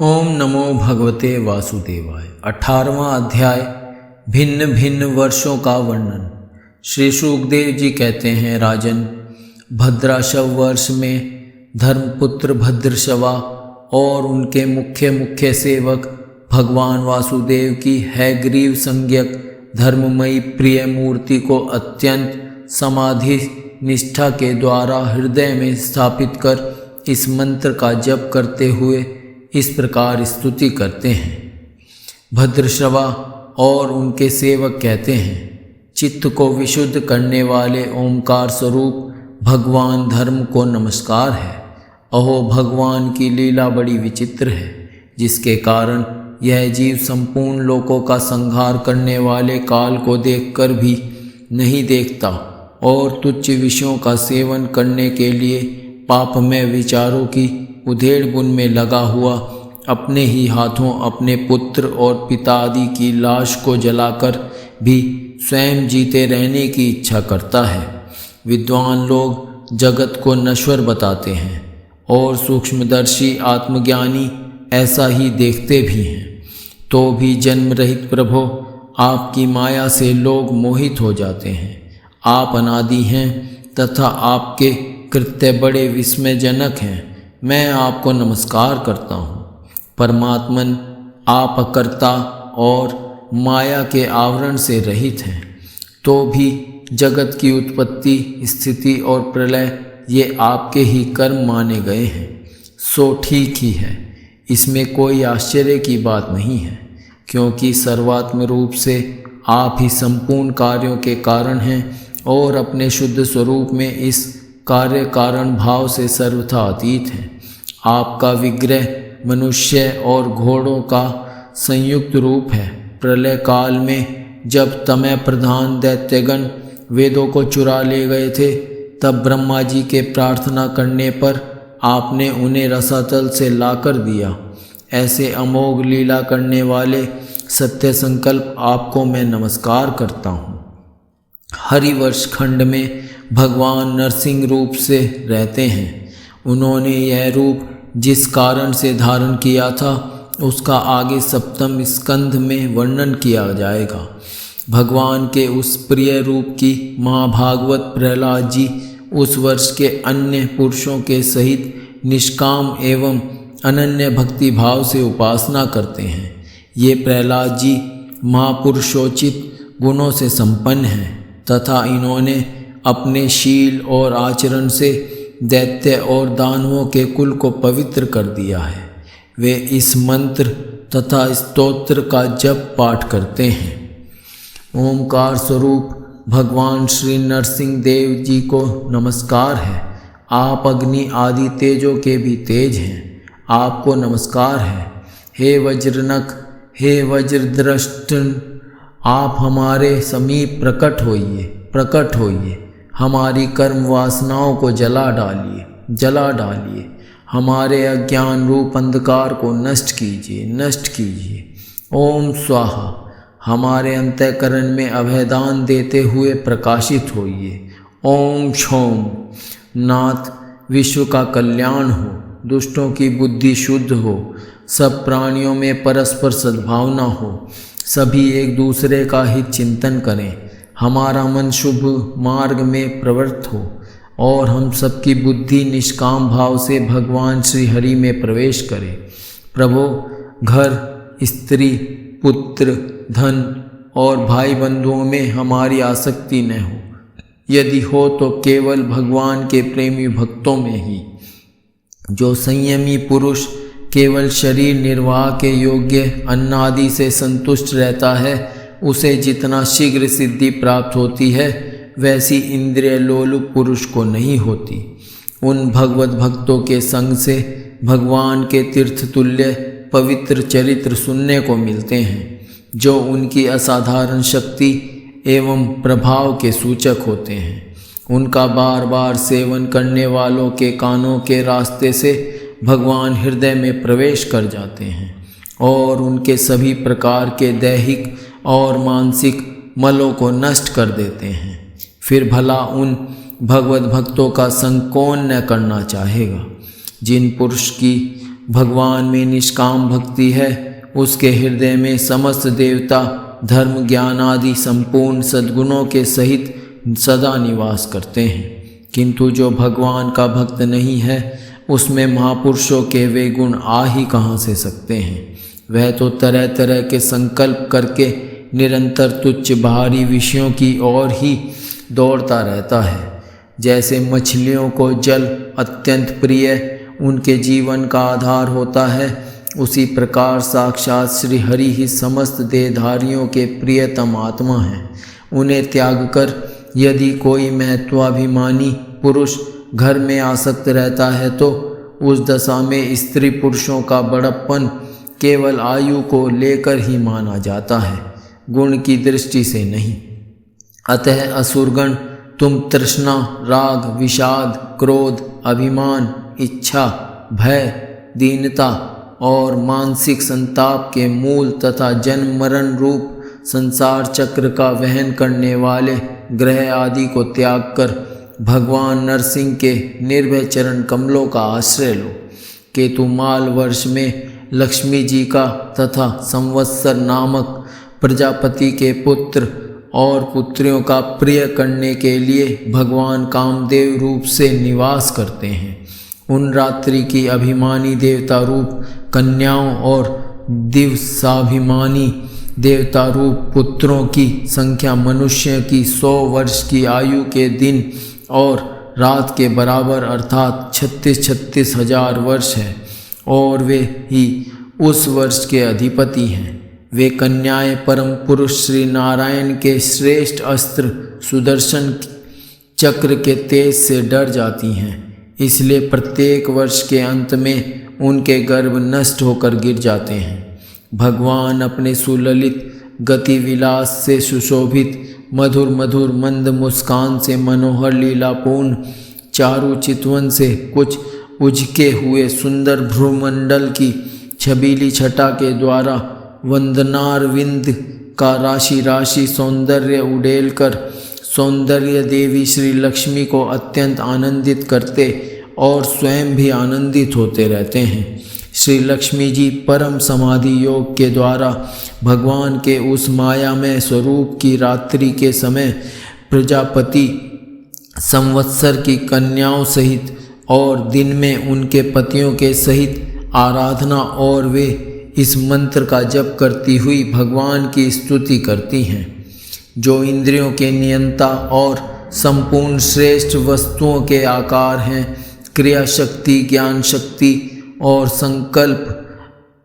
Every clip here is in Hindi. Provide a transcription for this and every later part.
ओम नमो भगवते वासुदेवाय। 18वां अध्याय भिन्न भिन्न वर्षों का वर्णन। श्री सुखदेव जी कहते हैं, राजन, भद्राशव वर्ष में धर्मपुत्र भद्रशवा और उनके मुख्य सेवक भगवान वासुदेव की हैग्रीव संज्ञक धर्ममयी प्रिय मूर्ति को अत्यंत समाधि निष्ठा के द्वारा हृदय में स्थापित कर इस मंत्र का जप करते हुए इस प्रकार स्तुति करते हैं। भद्रश्रवा और उनके सेवक कहते हैं, चित्त को विशुद्ध करने वाले ओंकार स्वरूप भगवान धर्म को नमस्कार है। अहो, भगवान की लीला बड़ी विचित्र है, जिसके कारण यह जीव संपूर्ण लोकों का संहार करने वाले काल को देखकर भी नहीं देखता और तुच्छ विषयों का सेवन करने के लिए पापमय विचारों की उधेड़ बुन में लगा हुआ अपने ही हाथों अपने पुत्र और पिता आदि की लाश को जलाकर भी स्वयं जीते रहने की इच्छा करता है। विद्वान लोग जगत को नश्वर बताते हैं और सूक्ष्मदर्शी आत्मज्ञानी ऐसा ही देखते भी हैं। तो भी जन्म रहित प्रभो, आपकी माया से लोग मोहित हो जाते हैं। आप अनादि हैं तथा आपके कृत्य बड़े विस्मयजनक हैं। मैं आपको नमस्कार करता हूँ। परमात्मन, आप अकर्ता और माया के आवरण से रहित हैं। तो भी जगत की उत्पत्ति, स्थिति और प्रलय ये आपके ही कर्म माने गए हैं। सो ठीक ही है, इसमें कोई आश्चर्य की बात नहीं है, क्योंकि सर्वात्म रूप से आप ही संपूर्ण कार्यों के कारण हैं और अपने शुद्ध स्वरूप में इस कार्य कारण भाव से सर्वथा अतीत हैं। आपका विग्रह मनुष्य और घोड़ों का संयुक्त रूप है। प्रलय काल में जब तमय प्रधान दैत्यगण वेदों को चुरा ले गए थे, तब ब्रह्मा जी के प्रार्थना करने पर आपने उन्हें रसातल से लाकर दिया। ऐसे अमोघ लीला करने वाले सत्य संकल्प आपको मैं नमस्कार करता हूँ। हरिवर्ष खंड में भगवान नरसिंह रूप से रहते हैं। उन्होंने यह रूप जिस कारण से धारण किया था, उसका आगे सप्तम स्कंध में वर्णन किया जाएगा। भगवान के उस प्रिय रूप की महाभागवत प्रहलाद जी उस वर्ष के अन्य पुरुषों के सहित निष्काम एवं अनन्य भक्ति भाव से उपासना करते हैं। ये प्रहलाद जी महापुरुषोचित गुणों से संपन्न हैं तथा इन्होंने अपने शील और आचरण से दैत्य और दानवों के कुल को पवित्र कर दिया है। वे इस मंत्र तथा स्तोत्र का जप पाठ करते हैं। ओंकार स्वरूप भगवान श्री नरसिंह देव जी को नमस्कार है। आप अग्नि आदि तेजों के भी तेज हैं। आपको नमस्कार है। हे वज्रनक, हे वज्रदृष्टन, आप हमारे समीप प्रकट होइए। हमारी कर्म वासनाओं को जला डालिए। हमारे अज्ञान रूप अंधकार को नष्ट कीजिए। ओम स्वाहा, हमारे अंतःकरण में अभयदान देते हुए प्रकाशित होइए। ओम क्षौम, नाथ, विश्व का कल्याण हो, दुष्टों की बुद्धि शुद्ध हो, सब प्राणियों में परस्पर सद्भावना हो, सभी एक दूसरे का हित चिंतन करें, हमारा मन शुभ मार्ग में प्रवृत्त हो और हम सबकी बुद्धि निष्काम भाव से भगवान श्री हरि में प्रवेश करे। प्रभो, घर, स्त्री, पुत्र, धन और भाई बंधुओं में हमारी आसक्ति न हो। यदि हो तो केवल भगवान के प्रेमी भक्तों में ही। जो संयमी पुरुष केवल शरीर निर्वाह के योग्य अन्न आदि से संतुष्ट रहता है, उसे जितना शीघ्र सिद्धि प्राप्त होती है, वैसी इंद्रिय लोलुप पुरुष को नहीं होती। उन भगवत भक्तों के संग से भगवान के तीर्थ तुल्य पवित्र चरित्र सुनने को मिलते हैं, जो उनकी असाधारण शक्ति एवं प्रभाव के सूचक होते हैं। उनका बार बार सेवन करने वालों के कानों के रास्ते से भगवान हृदय में प्रवेश कर जाते हैं और उनके सभी प्रकार के दैहिक और मानसिक मलों को नष्ट कर देते हैं। फिर भला उन भगवत भक्तों का संग कौन न करना चाहेगा, जिन पुरुष की भगवान में निष्काम भक्ति है उसके हृदय में समस्त देवता धर्म ज्ञान आदि संपूर्ण सद्गुणों के सहित सदा निवास करते हैं। किंतु जो भगवान का भक्त नहीं है उसमें महापुरुषों के वे गुण आ ही कहाँ से सकते हैं। वह तो तरह तरह के संकल्प करके निरंतर तुच्छ बाहरी विषयों की ओर ही दौड़ता रहता है। जैसे मछलियों को जल अत्यंत प्रिय उनके जीवन का आधार होता है, उसी प्रकार साक्षात श्री हरि ही समस्त देहधारियों के प्रियतम आत्मा हैं। उन्हें त्याग कर यदि कोई महत्वाभिमानी पुरुष घर में आसक्त रहता है तो उस दशा में स्त्री पुरुषों का बड़प्पन केवल आयु को लेकर ही माना जाता है, गुण की दृष्टि से नहीं। अतः असुरगण तुम तृष्णा, राग, विषाद, क्रोध, अभिमान, इच्छा, भय, दीनता और मानसिक संताप के मूल तथा जन्म मरण रूप संसार चक्र का वहन करने वाले ग्रह आदि को त्याग कर भगवान नरसिंह के निर्भय चरण कमलों का आश्रय लो। केतुमाल वर्ष में लक्ष्मी जी का तथा संवत्सर नामक प्रजापति के पुत्र और पुत्रियों का प्रिय करने के लिए भगवान कामदेव रूप से निवास करते हैं। उन रात्रि की अभिमानी देवता रूप कन्याओं और दिवसाभिमानी देवता रूप पुत्रों की संख्या मनुष्य की 100 वर्ष की आयु के दिन और रात के बराबर अर्थात 36 हजार वर्ष है और वे ही उस वर्ष के अधिपति हैं। वे कन्याएं परम पुरुष श्री नारायण के श्रेष्ठ अस्त्र सुदर्शन चक्र के तेज से डर जाती हैं, इसलिए प्रत्येक वर्ष के अंत में उनके गर्भ नष्ट होकर गिर जाते हैं। भगवान अपने सुललित गति विलास से सुशोभित मधुर मधुर मंद मुस्कान से मनोहर लीलापूर्ण चारु चितवन से कुछ उजके हुए सुंदर भ्रूमंडल की छबीली छटा के द्वारा वंदनारविंद का राशि राशि सौंदर्य उड़ेल कर सौंदर्य देवी श्री लक्ष्मी को अत्यंत आनंदित करते और स्वयं भी आनंदित होते रहते हैं। श्री लक्ष्मी जी परम समाधि योग के द्वारा भगवान के उस मायामय स्वरूप की रात्रि के समय प्रजापति संवत्सर की कन्याओं सहित और दिन में उनके पतियों के सहित आराधना और वे इस मंत्र का जप करती हुई भगवान की स्तुति करती हैं। जो इंद्रियों के नियंता और संपूर्ण श्रेष्ठ वस्तुओं के आकार हैं, क्रिया शक्ति, ज्ञान शक्ति और संकल्प,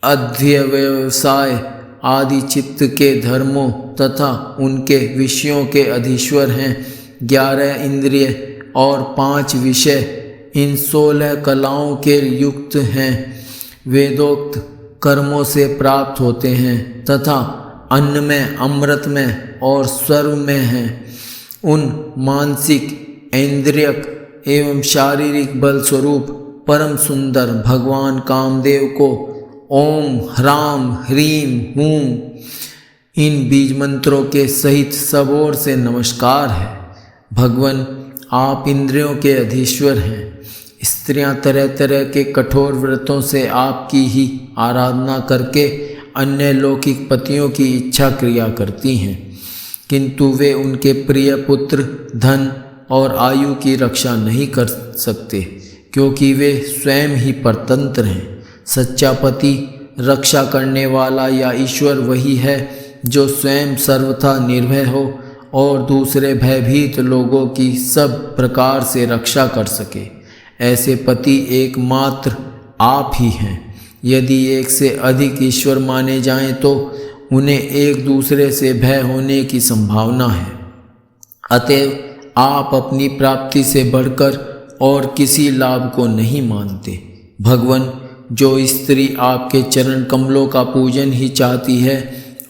अध्यवसाय आदि चित्त के धर्मों तथा उनके विषयों के अधीश्वर हैं। 11 इंद्रिय और 5 विषय इन 16 कलाओं के युक्त हैं। वेदोक्त कर्मों से प्राप्त होते हैं तथा अन्न में, अमृत में और स्वर्ग में हैं। उन मानसिक, इंद्रियक एवं शारीरिक बल स्वरूप परम सुंदर भगवान कामदेव को ओम ह्राम ह्रीम हूम इन बीज मंत्रों के सहित सब ओर से नमस्कार है। भगवान आप इंद्रियों के अधीश्वर हैं। स्त्रियां तरह तरह के कठोर व्रतों से आपकी ही आराधना करके अन्य लौकिक पतियों की इच्छा क्रिया करती हैं, किंतु वे उनके प्रिय पुत्र, धन और आयु की रक्षा नहीं कर सकते, क्योंकि वे स्वयं ही परतंत्र हैं। सच्चा पति, रक्षा करने वाला या ईश्वर वही है जो स्वयं सर्वथा निर्भय हो और दूसरे भयभीत लोगों की सब प्रकार से रक्षा कर सके। ऐसे पति एकमात्र आप ही हैं। यदि एक से अधिक ईश्वर माने जाएं तो उन्हें एक दूसरे से भय होने की संभावना है। अतएव आप अपनी प्राप्ति से बढ़कर और किसी लाभ को नहीं मानते। भगवान, जो स्त्री आपके चरण कमलों का पूजन ही चाहती है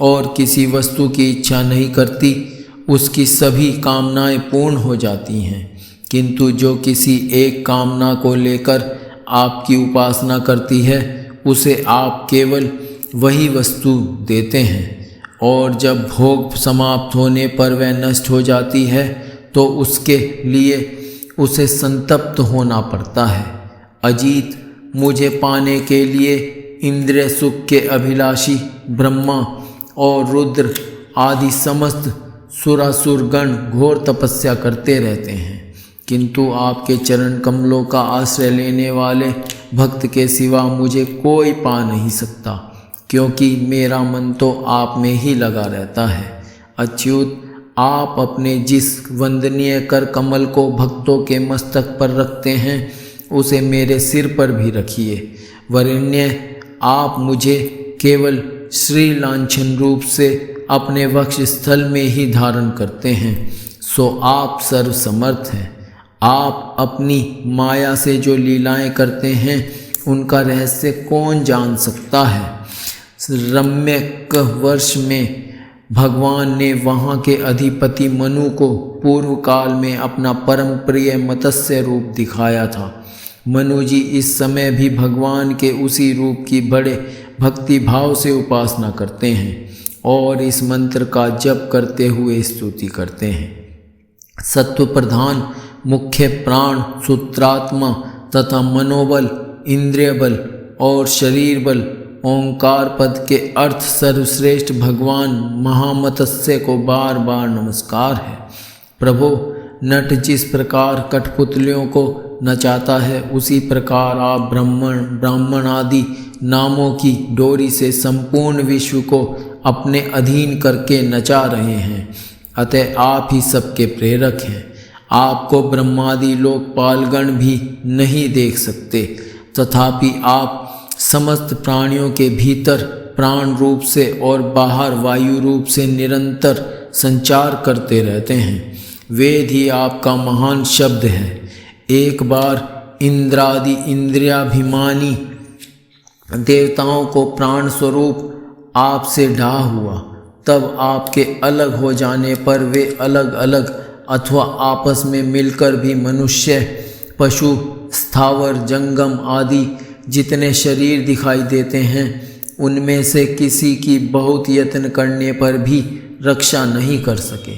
और किसी वस्तु की इच्छा नहीं करती, उसकी सभी कामनाएं पूर्ण हो जाती हैं, किंतु जो किसी एक कामना को लेकर आपकी उपासना करती है उसे आप केवल वही वस्तु देते हैं और जब भोग समाप्त होने पर वह नष्ट हो जाती है तो उसके लिए उसे संतप्त होना पड़ता है। अजीत, मुझे पाने के लिए इंद्रिय सुख के अभिलाषी ब्रह्मा और रुद्र आदि समस्त सुरासुरगण घोर तपस्या करते रहते हैं, किंतु आपके चरण कमलों का आश्रय लेने वाले भक्त के सिवा मुझे कोई पा नहीं सकता, क्योंकि मेरा मन तो आप में ही लगा रहता है। अच्युत, आप अपने जिस वंदनीय कर कमल को भक्तों के मस्तक पर रखते हैं उसे मेरे सिर पर भी रखिए। वरेण्य, आप मुझे केवल श्री लांछन रूप से अपने वक्ष स्थल में ही धारण करते हैं, सो आप सर्वसमर्थ हैं। आप अपनी माया से जो लीलाएं करते हैं उनका रहस्य कौन जान सकता है। रम्यक वर्ष में भगवान ने वहाँ के अधिपति मनु को पूर्व काल में अपना परम प्रिय मत्स्य रूप दिखाया था। मनु जी इस समय भी भगवान के उसी रूप की बड़े भक्ति भाव से उपासना करते हैं और इस मंत्र का जप करते हुए स्तुति करते हैं। सत्व प्रधान मुख्य प्राण, सूत्रात्मा तथा मनोबल, इंद्रिय बल और शरीर बल, ओंकार पद के अर्थ सर्वश्रेष्ठ भगवान महामत्स्य को बार बार नमस्कार है। प्रभु, नट जिस प्रकार कठपुतलियों को नचाता है उसी प्रकार आप ब्राह्मण आदि नामों की डोरी से संपूर्ण विश्व को अपने अधीन करके नचा रहे हैं। अतः आप ही सबके प्रेरक हैं। आपको ब्रह्मादि लोकपालगण भी नहीं देख सकते, तथापि आप समस्त प्राणियों के भीतर प्राण रूप से और बाहर वायु रूप से निरंतर संचार करते रहते हैं। वेद ही आपका महान शब्द है। एक बार इंद्रादि इंद्रियाभिमानी देवताओं को प्राण स्वरूप आपसे ढा हुआ, तब आपके अलग हो जाने पर वे अलग अलग अथवा आपस में मिलकर भी मनुष्य, पशु, स्थावर, जंगम आदि जितने शरीर दिखाई देते हैं उनमें से किसी की बहुत यत्न करने पर भी रक्षा नहीं कर सके।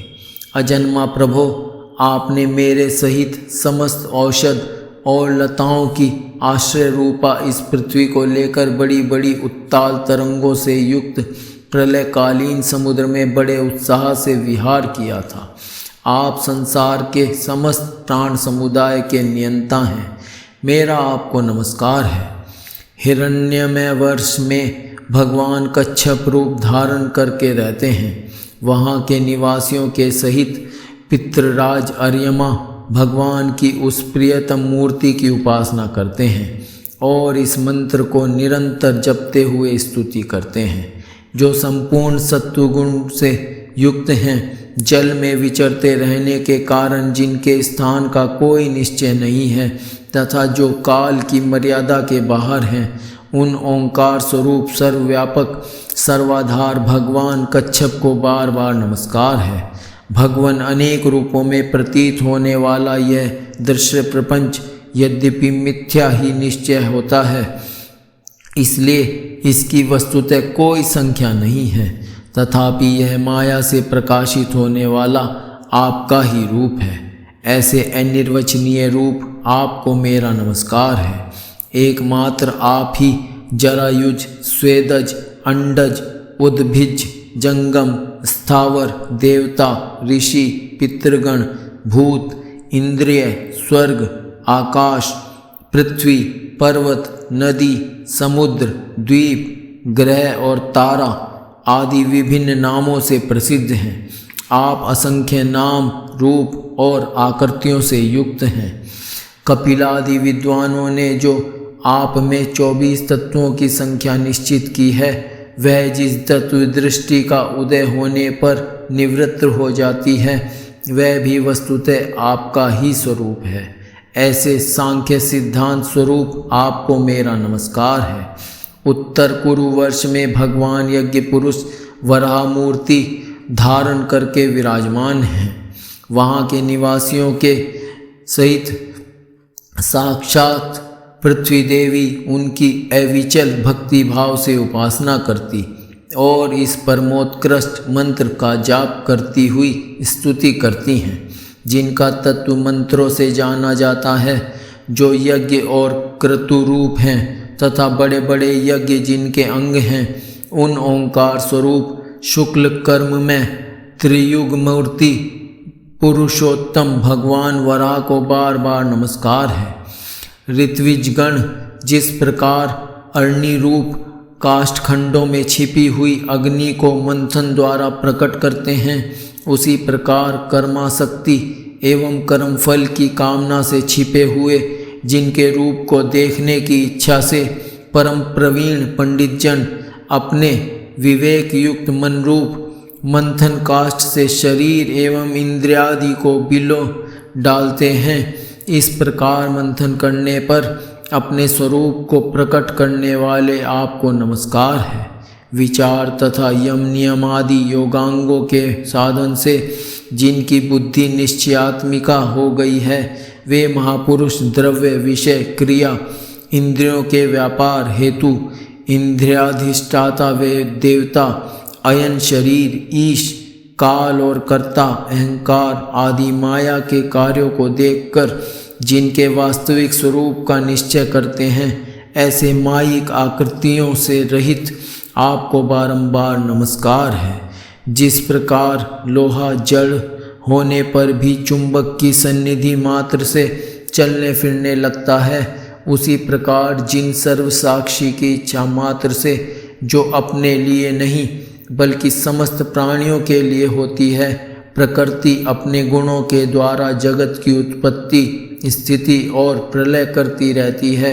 अजन्मा प्रभो, आपने मेरे सहित समस्त औषध और लताओं की आश्रय रूपा इस पृथ्वी को लेकर बड़ी बड़ी उत्ताल तरंगों से युक्त प्रलयकालीन समुद्र में बड़े उत्साह से विहार किया था। आप संसार के समस्त प्राण समुदाय के नियंता हैं। मेरा आपको नमस्कार है। हिरण्यमय वर्ष में भगवान कच्छप रूप धारण करके रहते हैं। वहाँ के निवासियों के सहित पितृराज अर्यमा भगवान की उस प्रियतम मूर्ति की उपासना करते हैं और इस मंत्र को निरंतर जपते हुए स्तुति करते हैं। जो संपूर्ण सत्वगुण से युक्त हैं, जल में विचरते रहने के कारण जिनके स्थान का कोई निश्चय नहीं है तथा जो काल की मर्यादा के बाहर हैं, उन ओंकार स्वरूप सर्वव्यापक सर्वाधार भगवान कच्छप को बार बार नमस्कार है। भगवान अनेक रूपों में प्रतीत होने वाला यह दृश्य प्रपंच यद्यपि मिथ्या ही निश्चय होता है, इसलिए इसकी वस्तुतः कोई संख्या नहीं है, तथापि यह माया से प्रकाशित होने वाला आपका ही रूप है। ऐसे अनिर्वचनीय रूप आपको मेरा नमस्कार है। एकमात्र आप ही जरायुज, स्वेदज, अंडज, उद्भिज, जंगम, स्थावर, देवता, ऋषि, पितृगण, भूत, इंद्रिय, स्वर्ग, आकाश, पृथ्वी, पर्वत, नदी, समुद्र, द्वीप, ग्रह और तारा आदि विभिन्न नामों से प्रसिद्ध हैं। आप असंख्य नाम, रूप और आकृतियों से युक्त हैं। कपिलादि विद्वानों ने जो आप में 24 तत्वों की संख्या निश्चित की है, वह जिस तत्व दृष्टि का उदय होने पर निवृत्त हो जाती है, वह भी वस्तुतः आपका ही स्वरूप है। ऐसे सांख्य सिद्धांत स्वरूप आपको मेरा नमस्कार है। उत्तर कुरु वर्ष में भगवान यज्ञ पुरुष वराह मूर्ति धारण करके विराजमान हैं। वहाँ के निवासियों के सहित साक्षात पृथ्वी देवी उनकी अविचल भक्ति भाव से उपासना करती और इस परमोत्कृष्ट मंत्र का जाप करती हुई स्तुति करती हैं, जिनका तत्व मंत्रों से जाना जाता है। जो यज्ञ और क्रतुरूप हैं तथा बड़े बड़े यज्ञ जिनके अंग हैं, उन ओंकार स्वरूप शुक्ल कर्म में त्रियुग मूर्ति पुरुषोत्तम भगवान वराह को बार बार नमस्कार है। ऋत्विजगण जिस प्रकार अग्नि रूप काष्ठखंडों में छिपी हुई अग्नि को मंथन द्वारा प्रकट करते हैं, उसी प्रकार कर्मासक्ति एवं कर्मफल की कामना से छिपे हुए जिनके रूप को देखने की इच्छा से परम प्रवीण पंडित जन अपने विवेक युक्त मन रूप मंथन काष्ठ से शरीर एवं इंद्रियादि को बिलो डालते हैं, इस प्रकार मंथन करने पर अपने स्वरूप को प्रकट करने वाले आपको नमस्कार है। विचार तथा यम नियम आदि योगांगों के साधन से जिनकी बुद्धि निश्चयात्मिका हो गई है, वे महापुरुष द्रव्य विषय क्रिया इंद्रियों के व्यापार हेतु इंद्रियाधिष्ठाता वे देवता अयन शरीर ईश काल और कर्ता अहंकार आदि माया के कार्यों को देखकर जिनके वास्तविक स्वरूप का निश्चय करते हैं, ऐसे मायिक आकृतियों से रहित आपको बारंबार नमस्कार है। जिस प्रकार लोहा जड़ होने पर भी चुंबक की सन्निधि मात्र से चलने फिरने लगता है, उसी प्रकार जिन सर्वसाक्षी की इच्छा मात्र से जो अपने लिए नहीं बल्कि समस्त प्राणियों के लिए होती है, प्रकृति अपने गुणों के द्वारा जगत की उत्पत्ति स्थिति और प्रलय करती रहती है,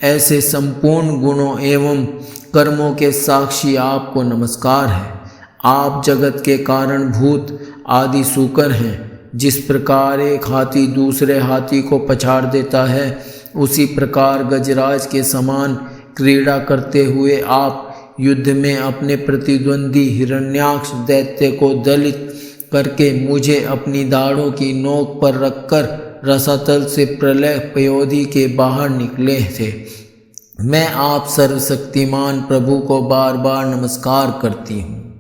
ऐसे संपूर्ण गुणों एवं कर्मों के साक्षी आपको नमस्कार है। आप जगत के कारणभूत आदि सूकर हैं। जिस प्रकार एक हाथी दूसरे हाथी को पछाड़ देता है, उसी प्रकार गजराज के समान क्रीड़ा करते हुए आप युद्ध में अपने प्रतिद्वंदी हिरण्याक्ष दैत्य को दलित करके मुझे अपनी दाढ़ों की नोक पर रखकर रसातल से प्रलय पयोधि के बाहर निकले थे। मैं आप सर्वशक्तिमान प्रभु को बार बार नमस्कार करती हूँ।